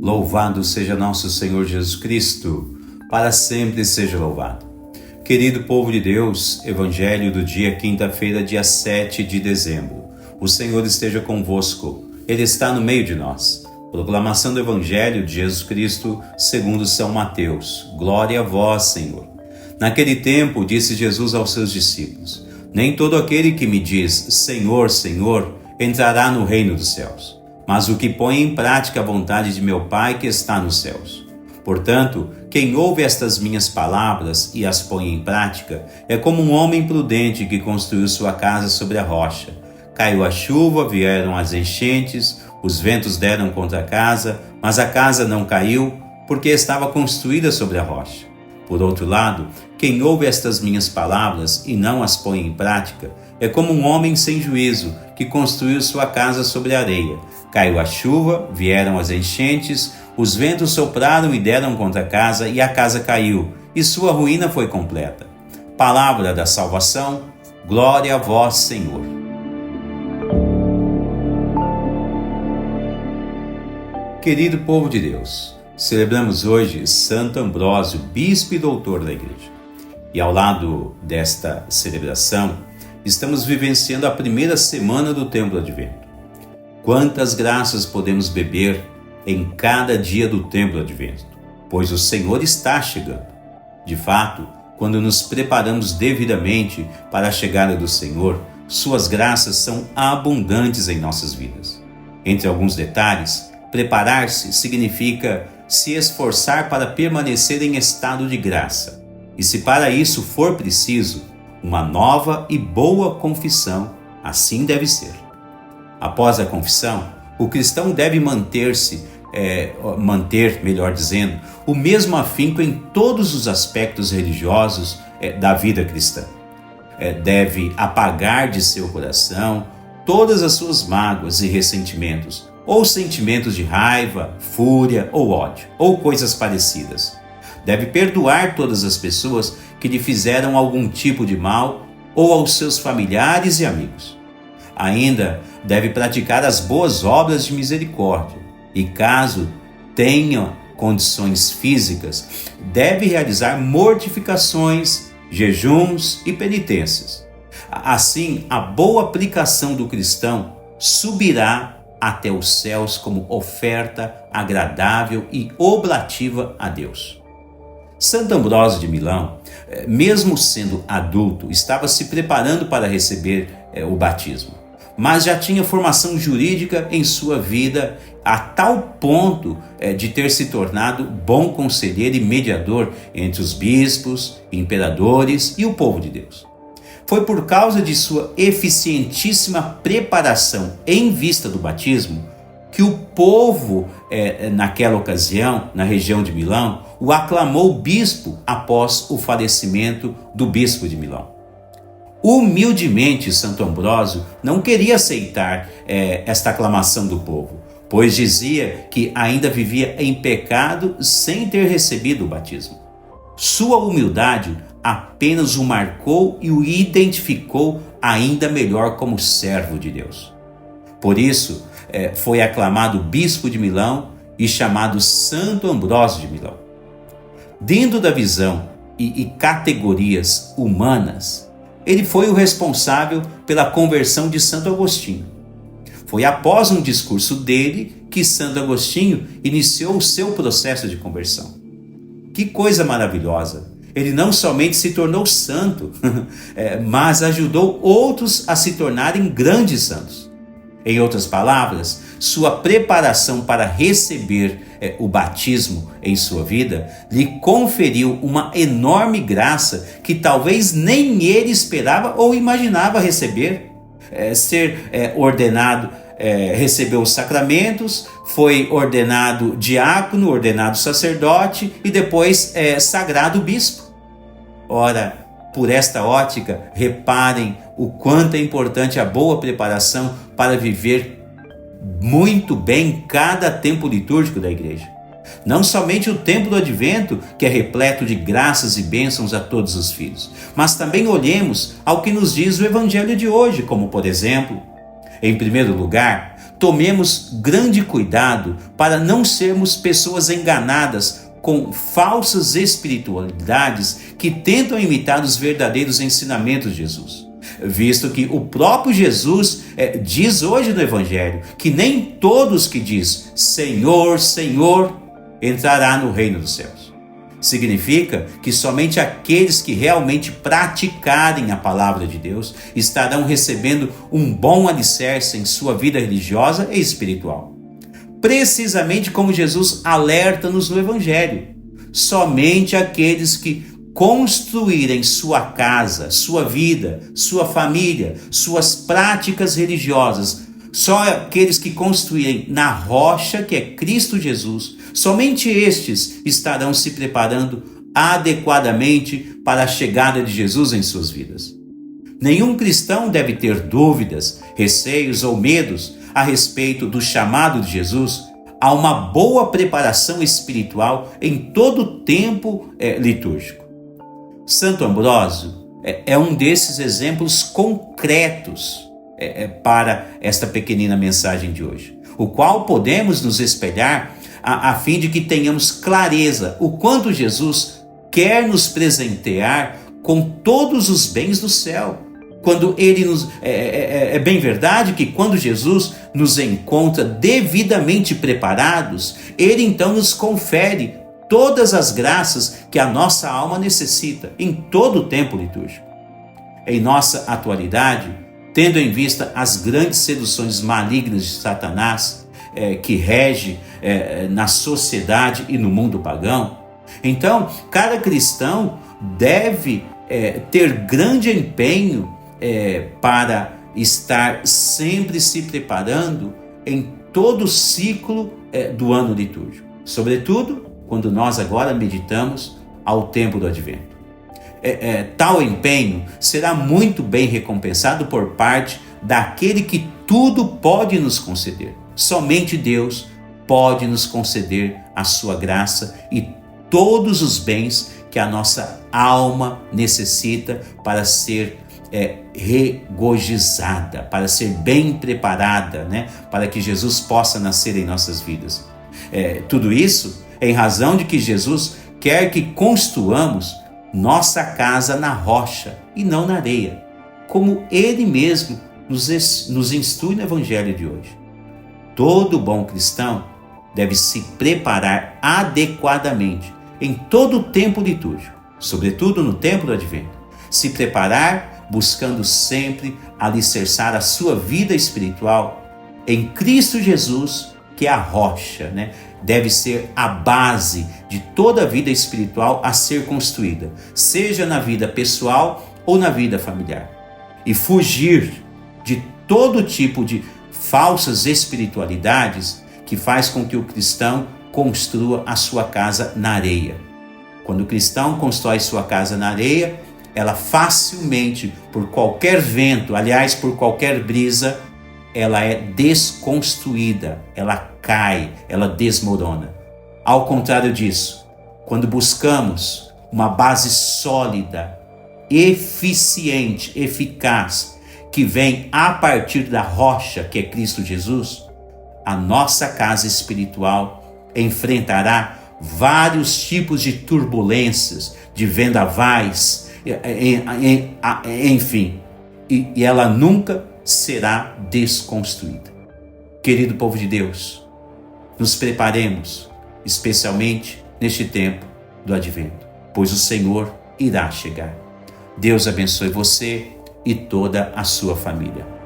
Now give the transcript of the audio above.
Louvado seja nosso Senhor Jesus Cristo, para sempre seja louvado. Querido povo de Deus, Evangelho do dia quinta-feira, dia 7 de dezembro. O Senhor esteja convosco, Ele está no meio de nós. Proclamação do Evangelho de Jesus Cristo segundo São Mateus. Glória a vós, Senhor. Naquele tempo, disse Jesus aos seus discípulos: Nem todo aquele que me diz Senhor, Senhor, entrará no reino dos céus, mas o que põe em prática a vontade de meu Pai que está nos céus. Portanto, quem ouve estas minhas palavras e as põe em prática é como um homem prudente que construiu sua casa sobre a rocha. Caiu a chuva, vieram as enchentes, os ventos deram contra a casa, mas a casa não caiu, porque estava construída sobre a rocha. Por outro lado, quem ouve estas minhas palavras e não as põe em prática é como um homem sem juízo que construiu sua casa sobre a areia. Caiu a chuva, vieram as enchentes, os ventos sopraram e deram contra a casa, e a casa caiu, e sua ruína foi completa. Palavra da salvação, glória a vós, Senhor. Querido povo de Deus, celebramos hoje Santo Ambrósio, bispo e doutor da Igreja. E ao lado desta celebração, estamos vivenciando a primeira semana do Tempo do Advento. Quantas graças podemos beber em cada dia do Tempo do Advento, pois o Senhor está chegando. De fato, quando nos preparamos devidamente para a chegada do Senhor, suas graças são abundantes em nossas vidas. Entre alguns detalhes, preparar-se significa se esforçar para permanecer em estado de graça. E se para isso for preciso, uma nova e boa confissão, assim deve ser. Após a confissão, o cristão deve manter, o mesmo afinco em todos os aspectos religiosos da vida cristã. Deve apagar de seu coração todas as suas mágoas e ressentimentos, ou sentimentos de raiva, fúria ou ódio, ou coisas parecidas. Deve perdoar todas as pessoas que lhe fizeram algum tipo de mal, ou aos seus familiares e amigos. Ainda deve praticar as boas obras de misericórdia e, caso tenha condições físicas, deve realizar mortificações, jejuns e penitências. Assim, a boa aplicação do cristão subirá até os céus como oferta agradável e oblativa a Deus. Santo Ambrósio de Milão, mesmo sendo adulto, estava se preparando para receber o batismo, mas já tinha formação jurídica em sua vida a tal ponto de ter se tornado bom conselheiro e mediador entre os bispos, imperadores e o povo de Deus. Foi por causa de sua eficientíssima preparação em vista do batismo que o povo, naquela ocasião, na região de Milão, o aclamou bispo após o falecimento do bispo de Milão. Humildemente, Santo Ambrósio não queria aceitar esta aclamação do povo, pois dizia que ainda vivia em pecado sem ter recebido o batismo. Sua humildade apenas o marcou e o identificou ainda melhor como servo de Deus. Por isso, foi aclamado bispo de Milão e chamado Santo Ambrósio de Milão. Dentro da visão e categorias humanas, ele foi o responsável pela conversão de Santo Agostinho. Foi após um discurso dele que Santo Agostinho iniciou o seu processo de conversão. Que coisa maravilhosa! Ele não somente se tornou santo, mas ajudou outros a se tornarem grandes santos. Em outras palavras, sua preparação para receber o batismo em sua vida lhe conferiu uma enorme graça que talvez nem ele esperava ou imaginava receber. Ser ordenado, recebeu os sacramentos, foi ordenado diácono, ordenado sacerdote e depois sagrado bispo. Ora, por esta ótica, reparem o quanto é importante a boa preparação para viver muito bem cada tempo litúrgico da igreja. Não somente o tempo do Advento, que é repleto de graças e bênçãos a todos os filhos, mas também olhemos ao que nos diz o Evangelho de hoje, como por exemplo, em primeiro lugar, tomemos grande cuidado para não sermos pessoas enganadas com falsas espiritualidades que tentam imitar os verdadeiros ensinamentos de Jesus. Visto que o próprio Jesus diz hoje no Evangelho que nem todos que diz Senhor, Senhor entrará no reino dos céus. Significa que somente aqueles que realmente praticarem a palavra de Deus estarão recebendo um bom alicerce em sua vida religiosa e espiritual. Precisamente como Jesus alerta-nos no Evangelho. Somente aqueles que construírem sua casa, sua vida, sua família, suas práticas religiosas, só aqueles que construírem na rocha que é Cristo Jesus, somente estes estarão se preparando adequadamente para a chegada de Jesus em suas vidas. Nenhum cristão deve ter dúvidas, receios ou medos a respeito do chamado de Jesus a uma boa preparação espiritual em todo o tempo litúrgico. Santo Ambrósio é um desses exemplos concretos para esta pequenina mensagem de hoje, o qual podemos nos espelhar a fim de que tenhamos clareza o quanto Jesus quer nos presentear com todos os bens do céu. Quando ele é bem verdade que quando Jesus nos encontra devidamente preparados, ele então nos confere todas as graças que a nossa alma necessita em todo o tempo litúrgico. Em nossa atualidade, tendo em vista as grandes seduções malignas de Satanás que rege na sociedade e no mundo pagão, então cada cristão deve ter grande empenho para estar sempre se preparando em todo o ciclo do ano litúrgico, sobretudo quando nós agora meditamos ao tempo do Advento. Tal empenho será muito bem recompensado por parte daquele que tudo pode nos conceder. Somente Deus pode nos conceder a sua graça e todos os bens que a nossa alma necessita para ser regozijada, para ser bem preparada, para que Jesus possa nascer em nossas vidas. Tudo isso em razão de que Jesus quer que construamos nossa casa na rocha e não na areia, como Ele mesmo nos instrui no Evangelho de hoje. Todo bom cristão deve se preparar adequadamente em todo o tempo litúrgico, sobretudo no tempo do Advento. Se preparar buscando sempre alicerçar a sua vida espiritual em Cristo Jesus, que é a rocha, deve ser a base de toda a vida espiritual a ser construída, seja na vida pessoal ou na vida familiar. E fugir de todo tipo de falsas espiritualidades que faz com que o cristão construa a sua casa na areia. Quando o cristão constrói sua casa na areia, ela facilmente, por qualquer vento, aliás, por qualquer brisa, ela é desconstruída, ela cai, ela desmorona. Ao contrário disso, quando buscamos uma base sólida, eficiente, eficaz, que vem a partir da rocha que é Cristo Jesus, a nossa casa espiritual enfrentará vários tipos de turbulências, de vendavais, enfim, e ela nunca será desconstruída. Querido povo de Deus, nos preparemos, especialmente neste tempo do Advento, pois o Senhor irá chegar. Deus abençoe você e toda a sua família.